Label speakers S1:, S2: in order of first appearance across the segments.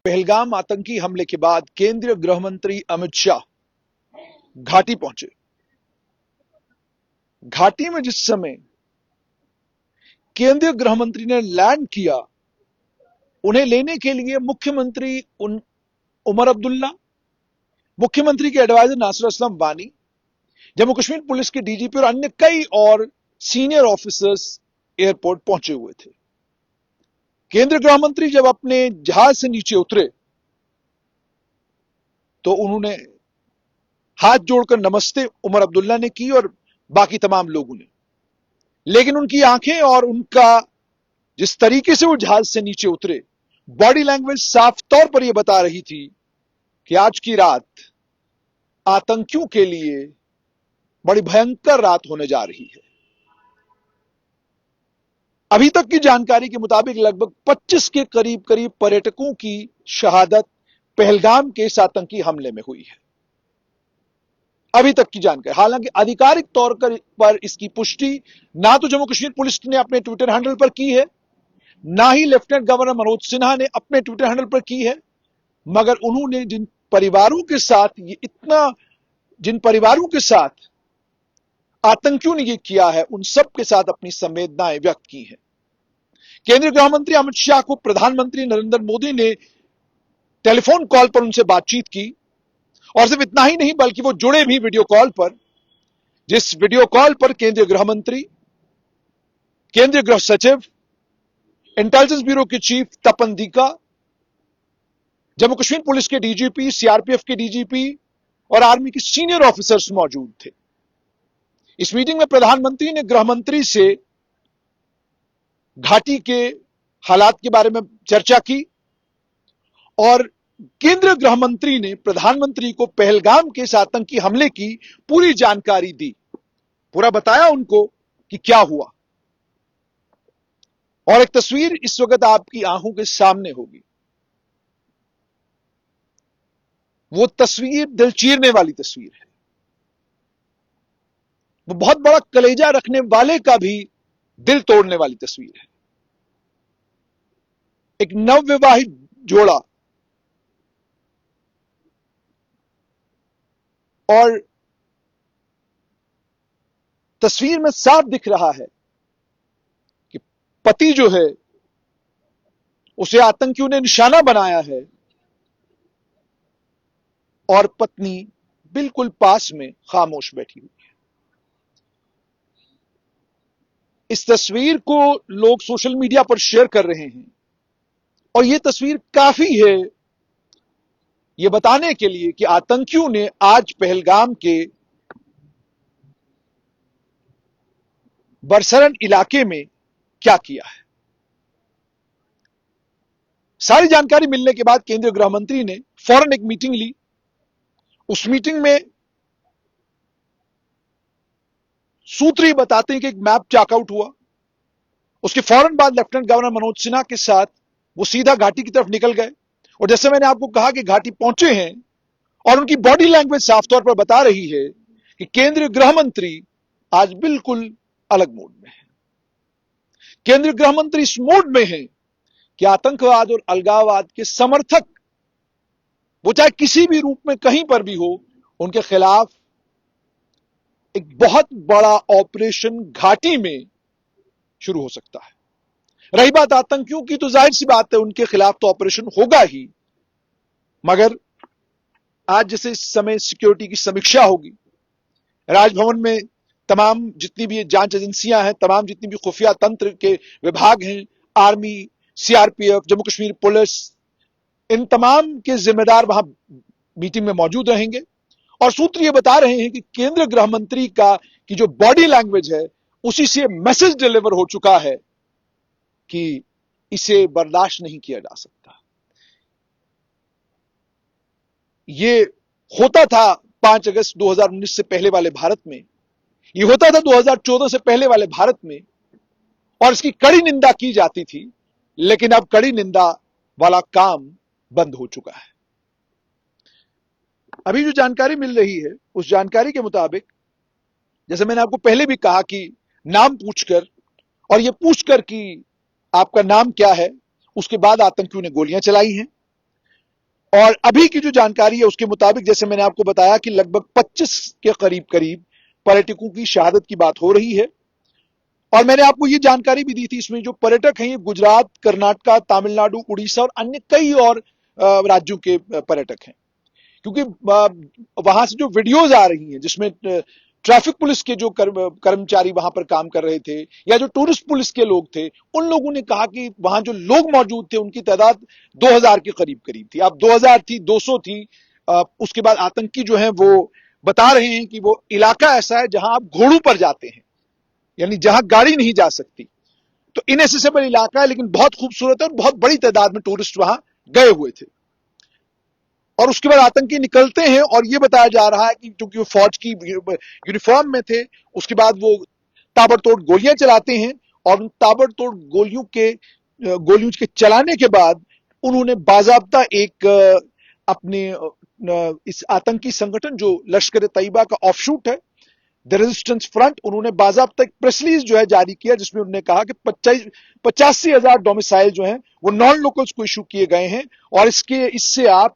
S1: पहलगाम आतंकी हमले के बाद केंद्रीय गृह मंत्री अमित शाह घाटी पहुंचे। घाटी में जिस समय केंद्रीय गृह मंत्री ने लैंड किया, उन्हें लेने के लिए मुख्यमंत्री उमर अब्दुल्ला, मुख्यमंत्री के एडवाइजर नासिर असलम वानी, जम्मू कश्मीर पुलिस के डीजीपी और अन्य कई और सीनियर ऑफिसर्स एयरपोर्ट पहुंचे हुए थे। केंद्रीय गृह मंत्री जब अपने जहाज से नीचे उतरे तो उन्होंने हाथ जोड़कर नमस्ते उमर अब्दुल्ला ने की और बाकी तमाम लोगों ने, लेकिन उनकी आंखें और उनका जिस तरीके से वो जहाज से नीचे उतरे, बॉडी लैंग्वेज साफ तौर पर यह बता रही थी कि आज की रात आतंकियों के लिए बड़ी भयंकर रात होने जा रही है। अभी तक की जानकारी के मुताबिक लगभग 25 के करीब पर्यटकों की शहादत पहलगाम के इस आतंकी हमले में हुई है। अभी तक की जानकारी, हालांकि आधिकारिक तौर पर इसकी पुष्टि ना तो जम्मू कश्मीर पुलिस ने अपने ट्विटर हैंडल पर की है, ना ही लेफ्टिनेंट गवर्नर मनोज सिन्हा ने अपने ट्विटर हैंडल पर की है, मगर उन्होंने जिन परिवारों के साथ आतंकियों ने यह किया है, उन सब के साथ अपनी संवेदनाएं व्यक्त की हैं। केंद्रीय गृह मंत्री अमित शाह को प्रधानमंत्री नरेंद्र मोदी ने टेलीफोन कॉल पर उनसे बातचीत की, और सिर्फ इतना ही नहीं बल्कि वो जुड़े भी वीडियो कॉल पर, जिस वीडियो कॉल पर केंद्रीय गृह मंत्री, केंद्रीय गृह सचिव, इंटेलिजेंस ब्यूरो के चीफ तपन दीका, जम्मू कश्मीर पुलिस के डीजीपी, सीआरपीएफ के डीजीपी और आर्मी के सीनियर ऑफिसर्स मौजूद थे। इस मीटिंग में प्रधानमंत्री ने गृह मंत्री से घाटी के हालात के बारे में चर्चा की और केंद्रीय गृह मंत्री ने प्रधानमंत्री को पहलगाम के इस आतंकी हमले की पूरी जानकारी दी, पूरा बताया उनको कि क्या हुआ। और एक तस्वीर इस वक्त आपकी आंखों के सामने होगी। वो तस्वीर दिल चीरने वाली तस्वीर है। वो बहुत बड़ा कलेजा रखने वाले का भी दिल तोड़ने वाली तस्वीर है। एक नवविवाहित जोड़ा और तस्वीर में साफ दिख रहा है कि पति जो है उसे आतंकियों ने निशाना बनाया है और पत्नी बिल्कुल पास में खामोश बैठी हुई है। इस तस्वीर को लोग सोशल मीडिया पर शेयर कर रहे हैं और यह तस्वीर काफी है यह बताने के लिए कि आतंकियों ने आज पहलगाम के बरसरन इलाके में क्या किया है। सारी जानकारी मिलने के बाद केंद्रीय गृह मंत्री ने फौरन एक मीटिंग ली। उस मीटिंग में सूत्र ही बताते हैं कि एक मैप चेकआउट हुआ। उसके फौरन बाद लेफ्टिनेंट गवर्नर मनोज सिन्हा के साथ वो सीधा घाटी की तरफ निकल गए और जैसे मैंने आपको कहा कि घाटी पहुंचे हैं और उनकी बॉडी लैंग्वेज साफ तौर पर बता रही है कि केंद्रीय गृह मंत्री आज बिल्कुल अलग मूड में है। केंद्रीय गृह मंत्री इस मूड में है कि आतंकवाद और अलगाववाद के समर्थक, वो चाहे किसी भी रूप में कहीं पर भी हो, उनके खिलाफ एक बहुत बड़ा ऑपरेशन घाटी में शुरू हो सकता है। रही बात आतंकियों की, तो जाहिर सी बात है उनके खिलाफ तो ऑपरेशन होगा ही, मगर आज जैसे इस समय सिक्योरिटी की समीक्षा होगी, राजभवन में तमाम जितनी भी जांच एजेंसियां हैं, तमाम जितनी भी खुफिया तंत्र के विभाग हैं, army, CRPF, Jammu Kashmir police, इन तमाम के जिम्मेदार वहां मीटिंग में मौजूद रहेंगे और सूत्र ये बता रहे हैं कि केंद्रीय गृह मंत्री की जो बॉडी लैंग्वेज है, उसी से मैसेज डिलीवर हो चुका है कि इसे बर्दाश्त नहीं किया जा सकता। ये होता था 5 अगस्त 2019 से पहले वाले भारत में, ये होता था 2014 से पहले वाले भारत में, और इसकी कड़ी निंदा की जाती थी, लेकिन अब कड़ी निंदा वाला काम बंद हो चुका है। अभी जो जानकारी मिल रही है, उस जानकारी के मुताबिक, जैसे मैंने आपको पहले भी कहा कि नाम पूछकर और यह पूछकर कि आपका नाम क्या है, उसके बाद आतंकियों ने गोलियां चलाई हैं। और अभी की जो जानकारी है उसके मुताबिक, जैसे मैंने आपको बताया कि लगभग 25 के करीब करीब पर्यटकों की शहादत की बात हो रही है। और मैंने आपको ये जानकारी भी दी थी, इसमें जो पर्यटक हैं ये गुजरात, कर्नाटक, तमिलनाडु, उड़ीसा और अन्य कई और राज्यों के पर्यटक हैं। क्योंकि वहां से जो वीडियोज आ रही हैं जिसमें ट्रैफिक पुलिस के जो कर्मचारी वहां पर काम कर रहे थे या जो टूरिस्ट पुलिस के लोग थे, उन लोगों ने कहा कि वहां जो लोग मौजूद थे उनकी तादाद 2000 के करीब करीब थी। अब 2000 थी, 200 थी। उसके बाद आतंकी जो है वो बता रहे हैं कि वो इलाका ऐसा है जहां आप घोड़ों पर जाते हैं, यानी जहां गाड़ी नहीं जा सकती। तो इनएसेसेबल इलाका है, लेकिन बहुत खूबसूरत है और बहुत बड़ी तादाद में टूरिस्ट वहां गए हुए थे। और उसके बाद आतंकी निकलते हैं और यह बताया जा रहा है कि क्योंकि वो फौज की यूनिफॉर्म में थे, उसके बाद वो ताबड़तोड़ गोलियां चलाते हैं और उन ताबड़तोड़ गोलियों के चलाने के बाद उन्होंने बाजाब्ता एक अपने इस आतंकी संगठन जो लश्कर तैयबा का ऑफशूट है, द रेजिस्टेंस फ्रंट, उन्होंने बाजाब्ता एक प्रेस रिलीज जो है जारी किया जिसमें उन्होंने कहा कि 85,000 डोमिसाइल जो हैं वो नॉन लोकल्स को इशू किए गए हैं और इससे आप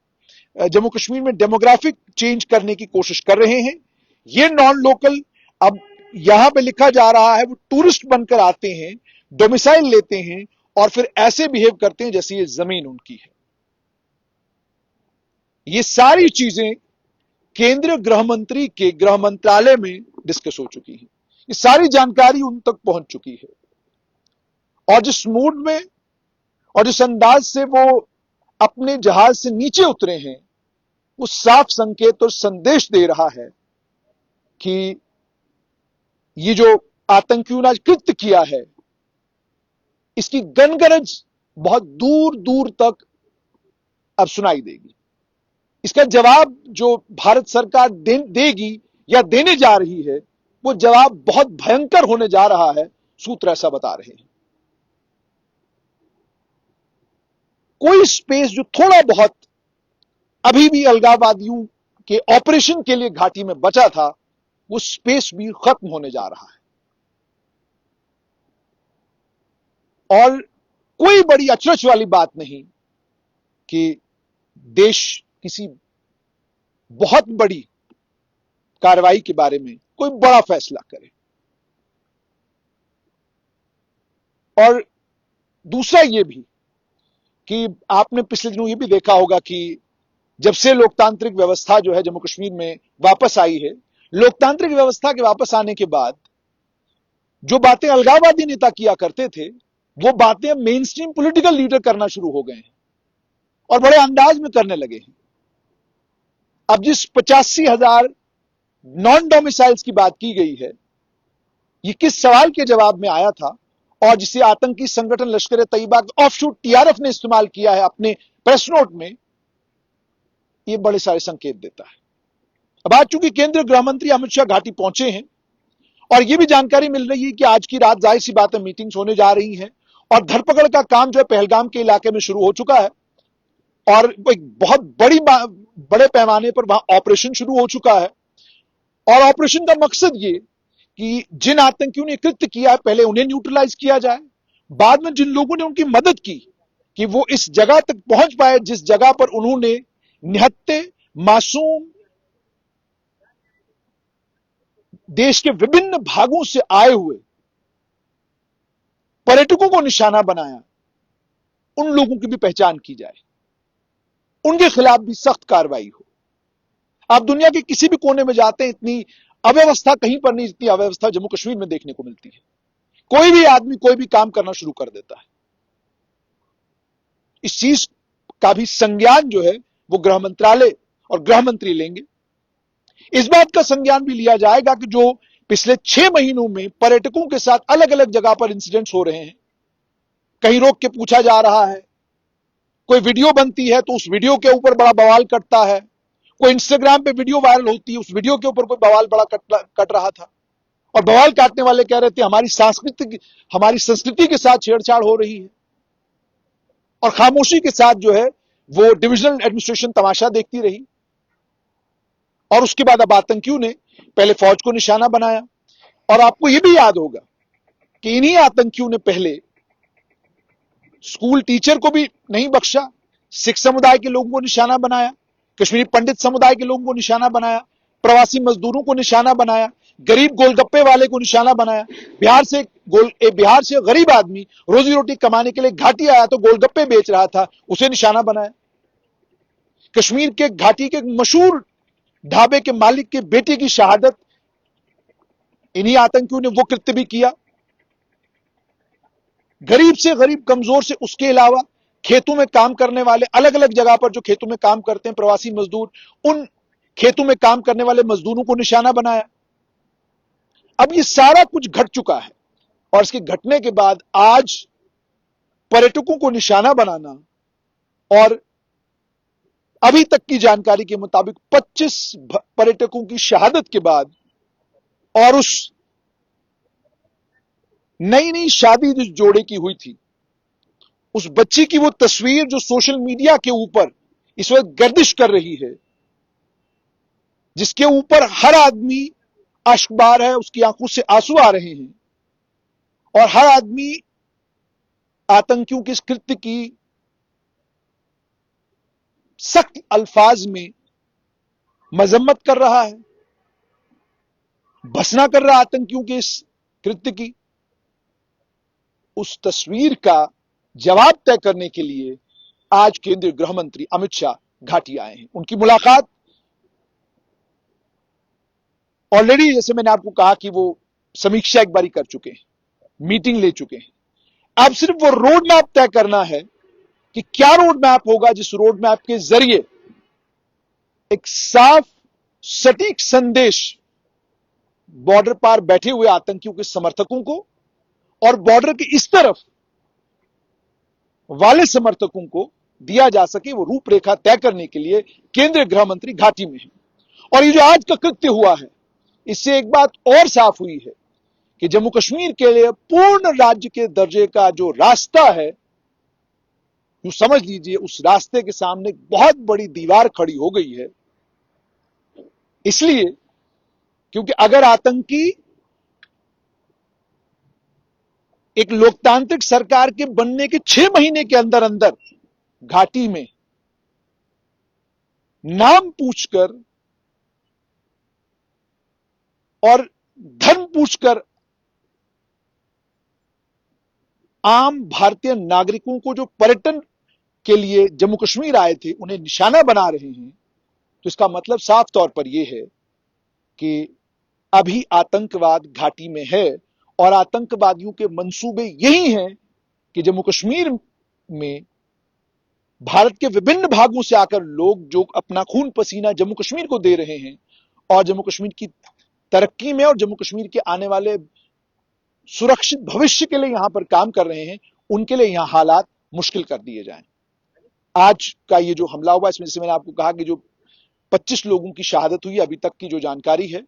S1: जम्मू कश्मीर में डेमोग्राफिक चेंज करने की कोशिश कर रहे हैं। ये नॉन लोकल अब यहां पे लिखा जा रहा है वो टूरिस्ट बनकर आते हैं, डोमिसाइल लेते हैं और फिर ऐसे बिहेव करते हैं जैसे ये जमीन उनकी है। ये सारी चीजें केंद्रीय गृह मंत्री के गृह मंत्रालय में डिस्कस हो चुकी है, ये सारी जानकारी उन तक पहुंच चुकी है। और जिस मूड में और जिस अंदाज से वो अपने जहाज से नीचे उतरे हैं, वो साफ संकेत और संदेश दे रहा है कि ये जो आतंकियों ने कृत्य किया है इसकी गनगरज बहुत दूर दूर तक अब सुनाई देगी। इसका जवाब जो भारत सरकार देगी या देने जा रही है वो जवाब बहुत भयंकर होने जा रहा है, सूत्र ऐसा बता रहे हैं। कोई स्पेस जो थोड़ा बहुत अभी भी अलगाववादियों के ऑपरेशन के लिए घाटी में बचा था, वो स्पेस भी खत्म होने जा रहा है। और कोई बड़ी अचरज वाली बात नहीं कि देश किसी बहुत बड़ी कार्रवाई के बारे में कोई बड़ा फैसला करे। और दूसरा यह भी कि आपने पिछले दिनों यह भी देखा होगा कि जब से लोकतांत्रिक व्यवस्था जो है जम्मू कश्मीर में वापस आई है, लोकतांत्रिक व्यवस्था के वापस आने के बाद जो बातें अलगाववादी नेता किया करते थे वो बातें अब मेन स्ट्रीम पॉलिटिकल लीडर करना शुरू हो गए हैं और बड़े अंदाज में करने लगे हैं। अब जिस 85,000 नॉन डोमिसाइल्स की बात की गई है, ये किस सवाल के जवाब में आया था और जिसे आतंकी संगठन लश्कर तैयबा ऑफशूट टीआरएफ ने इस्तेमाल किया है अपने प्रेस नोट में, ये बड़े सारे संकेत देता है। अब आज चूंकि केंद्रीय गृह मंत्री अमित शाह घाटी पहुंचे हैं और यह भी जानकारी मिल रही है कि आज की रात जाहिर सी बात है मीटिंग्स होने जा रही हैं और धरपकड़ का काम जो है पहलगाम के इलाके में शुरू हो चुका है और एक बहुत बड़े पैमाने पर वहां ऑपरेशन शुरू हो चुका है। और ऑपरेशन का मकसद ये कि जिन आतंकियों ने कृत्य किया है पहले उन्हें न्यूट्रलाइज किया जाए, बाद में जिन लोगों ने उनकी मदद की कि वो इस जगह तक पहुंच पाए जिस जगह पर उन्होंने निहत्थे मासूम देश के विभिन्न भागों से आए हुए पर्यटकों को निशाना बनाया, उन लोगों की भी पहचान की जाए, उनके खिलाफ भी सख्त कार्रवाई हो। आप दुनिया के किसी भी कोने में जाते हैं, इतनी अव्यवस्था कहीं पर नहीं जितनी अव्यवस्था जम्मू कश्मीर में देखने को मिलती है। कोई भी आदमी कोई भी काम करना शुरू कर देता है। इस चीज का भी संज्ञान जो है वो गृह मंत्रालय और गृह मंत्री लेंगे। इस बात का संज्ञान भी लिया जाएगा कि जो पिछले 6 महीनों में पर्यटकों के साथ अलग अलग जगह पर इंसिडेंट्स हो रहे हैं, कहीं रोक के पूछा जा रहा है, कोई वीडियो बनती है तो उस वीडियो के ऊपर बड़ा बवाल कटता है, कोई इंस्टाग्राम पे वीडियो वायरल होती है उस वीडियो के ऊपर कोई बवाल बड़ा कट रहा था और बवाल काटने वाले कह रहे थे हमारी संस्कृति के साथ छेड़छाड़ हो रही है। और खामोशी के साथ जो है वो डिविजनल एडमिनिस्ट्रेशन तमाशा देखती रही। और उसके बाद अब आतंकियों ने पहले फौज को निशाना बनाया और आपको यह भी याद होगा कि इन्हीं आतंकियों ने पहले स्कूल टीचर को भी नहीं बख्शा, सिख समुदाय के लोगों को निशाना बनाया, कश्मीरी पंडित समुदाय के लोगों को निशाना बनाया, प्रवासी मजदूरों को निशाना बनाया, गरीब गोलगप्पे वाले को निशाना बनाया। बिहार से गरीब आदमी रोजी रोटी कमाने के लिए घाटी आया तो गोलगप्पे बेच रहा था, उसे निशाना बनाया। कश्मीर के घाटी के मशहूर ढाबे के मालिक के बेटे की शहादत इन्हीं आतंकियों ने वो कृत्य भी किया। गरीब से गरीब, कमजोर से, उसके अलावा खेतों में काम करने वाले, अलग अलग जगह पर जो खेतों में काम करते हैं प्रवासी मजदूर, उन खेतों में काम करने वाले मजदूरों को निशाना बनाया। अब ये सारा कुछ घट चुका है और इसके घटने के बाद आज पर्यटकों को निशाना बनाना, और अभी तक की जानकारी के मुताबिक 25 पर्यटकों की शहादत के बाद और उस नई नई शादी जिस जोड़े की हुई थी, उस बच्ची की वो तस्वीर जो सोशल मीडिया के ऊपर इस वक्त गर्दिश कर रही है, जिसके ऊपर हर आदमी अश्कबार है, उसकी आंखों से आंसू आ रहे हैं और हर आदमी आतंकियों के इस कृत्य की सख्त अल्फाज में मजम्मत कर रहा है, भर्त्सना कर रहा आतंकियों के इस कृत्य की। उस तस्वीर का जवाब तय करने के लिए आज केंद्रीय गृह मंत्री अमित शाह घाटी आए हैं। उनकी मुलाकात ऑलरेडी, जैसे मैंने आपको कहा कि वो समीक्षा एक बारी कर चुके हैं, मीटिंग ले चुके हैं। अब सिर्फ वो रोड मैप तय करना है कि क्या रोड मैप होगा, जिस रोड मैप के जरिए एक साफ सटीक संदेश बॉर्डर पार बैठे हुए आतंकियों के समर्थकों को और बॉर्डर के इस तरफ वाले समर्थकों को दिया जा सके। वो रूपरेखा तय करने के लिए केंद्रीय गृह मंत्री घाटी में है। और ये जो आज का कृत्य हुआ है, इससे एक बात और साफ हुई है कि जम्मू कश्मीर के लिए पूर्ण राज्य के दर्जे का जो रास्ता है, यूं समझ लीजिए उस रास्ते के सामने बहुत बड़ी दीवार खड़ी हो गई है। इसलिए क्योंकि अगर आतंकी एक लोकतांत्रिक सरकार के बनने के 6 महीने के अंदर अंदर घाटी में नाम पूछकर और धर्म पूछकर आम भारतीय नागरिकों को जो पर्यटन के लिए जम्मू कश्मीर आए थे उन्हें निशाना बना रहे हैं, तो इसका मतलब साफ तौर पर यह है कि अभी आतंकवाद घाटी में है और आतंकवादियों के मंसूबे यही हैं कि जम्मू कश्मीर में भारत के विभिन्न भागों से आकर लोग जो अपना खून पसीना जम्मू कश्मीर को दे रहे हैं और जम्मू कश्मीर की तरक्की में और जम्मू कश्मीर के आने वाले सुरक्षित भविष्य के लिए यहां पर काम कर रहे हैं, उनके लिए यहां हालात मुश्किल कर दिए जाएं। आज का ये जो हमला हुआ, इसमें से मैंने आपको कहा कि जो 25 लोगों की शहादत हुई, अभी तक की जो जानकारी है,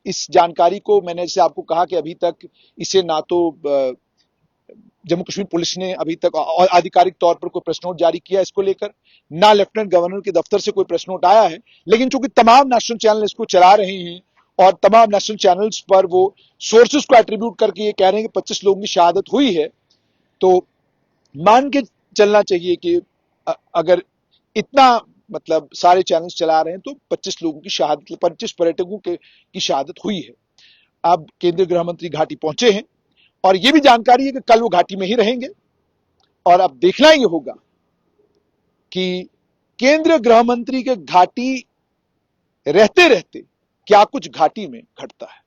S1: इस जानकारी को मैंने जैसे आपको कहा कि अभी तक इसे ना तो जम्मू कश्मीर पुलिस ने अभी तक आधिकारिक तौर पर कोई प्रेस नोट जारी किया इसको लेकर, ना लेफ्टिनेंट गवर्नर के दफ्तर से कोई प्रेस नोट आया है। लेकिन चूंकि तमाम नेशनल चैनल इसको चला रहे हैं और तमाम नेशनल चैनल्स पर वो सोर्सेस को एट्रीब्यूट करके ये कह रहे हैं कि 25 लोगों की शहादत हुई है, तो मान के चलना चाहिए कि अगर इतना मतलब सारे चैनल्स चला रहे हैं तो 25 लोगों की शहादत, 25 पर्यटकों की शहादत हुई है। अब केंद्रीय गृह मंत्री घाटी पहुंचे हैं और यह भी जानकारी है कि कल वो घाटी में ही रहेंगे और अब देखना यह होगा कि केंद्रीय गृह मंत्री के घाटी रहते रहते क्या कुछ घाटी में घटता है।